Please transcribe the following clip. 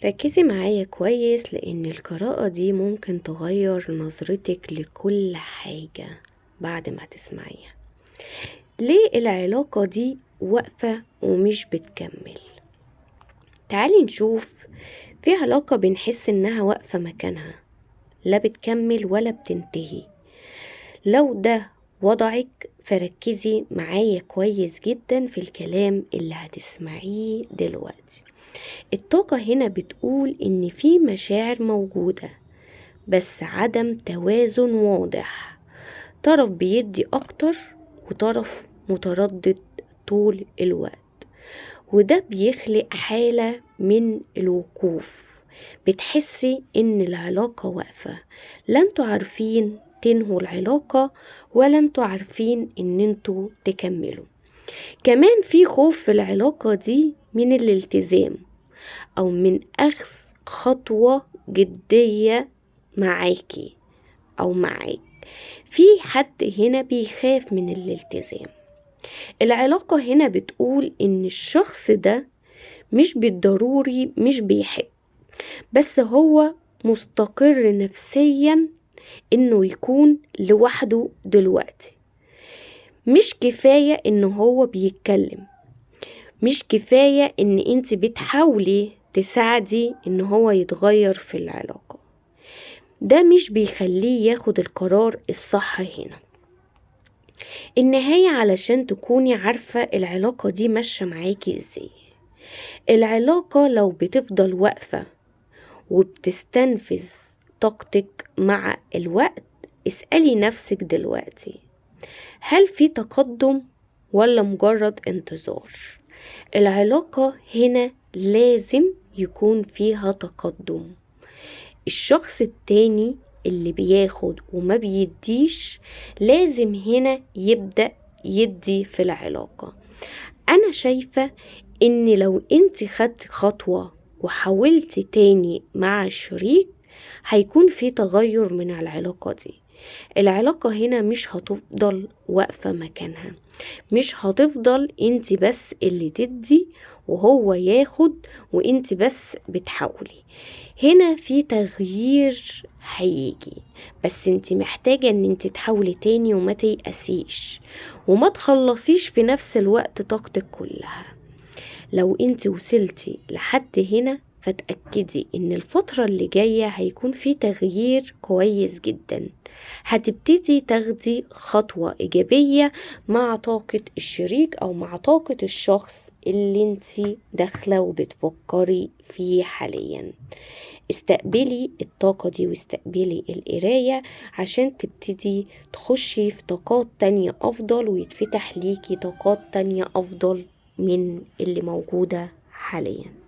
ركزي معايا كويس لأن القراءة دي ممكن تغير نظرتك لكل حاجة بعد ما تسمعيها. ليه العلاقة دي واقفة ومش بتكمل؟ تعالي نشوف. في علاقة بنحس انها واقفة مكانها، لا بتكمل ولا بتنتهي. لو ده وضعك فركزي معايا كويس جدا في الكلام اللي هتسمعيه دلوقتي. الطاقة هنا بتقول ان في مشاعر موجودة بس عدم توازن واضح، طرف بيدي اكتر وطرف متردد طول الوقت، وده بيخلق حالة من الوقوف. بتحسي ان العلاقة واقفة، لا انتوا عارفين تنهوا العلاقة ولا انتوا عارفين ان انتوا تكملوا. كمان في خوف في العلاقة دي من الالتزام او من اخذ خطوة جدية معاكي او معاك. في حد هنا بيخاف من الالتزام. العلاقة هنا بتقول ان الشخص ده مش بالضروري مش بيحب، بس هو مستقر نفسيا انه يكون لوحده دلوقتي. مش كفاية انه هو بيتكلم، مش كفاية ان انت بتحاولي تساعدي ان هو يتغير في العلاقة. ده مش بيخليه ياخد القرار الصح هنا. النهاية علشان تكوني عارفة العلاقة دي ماشية معاكي ازاي. العلاقة لو بتفضل واقفة وبتستنفذ طاقتك مع الوقت، اسألي نفسك دلوقتي، هل في تقدم ولا مجرد انتظار؟ العلاقة هنا لازم يكون فيها تقدم. الشخص التاني اللي بياخد وما بيديش لازم هنا يبدأ يدي في العلاقة. انا شايفة ان لو انت خدت خطوة وحاولت تاني مع الشريك هيكون في تغير من العلاقة دي. العلاقة هنا مش هتفضل واقفة مكانها، مش هتفضل انت بس اللي تدي وهو ياخد وانت بس بتحاولي. هنا في تغيير هيجي، بس انت محتاجة ان انت تحاولي تاني وما تيأسيش وما تخلصيش في نفس الوقت طاقتك كلها. لو انت وصلتي لحد هنا فتأكدي ان الفترة اللي جاية هيكون في تغيير كويس جدا. هتبتدي تاخدي خطوة ايجابية مع طاقة الشريك او مع طاقة الشخص اللي انت داخلة وبتفكري فيه حاليا. استقبلي الطاقة دي واستقبلي القراية عشان تبتدي تخشي في طاقات تانية افضل ويتفتح ليكي طاقات تانية افضل من اللي موجودة حاليا.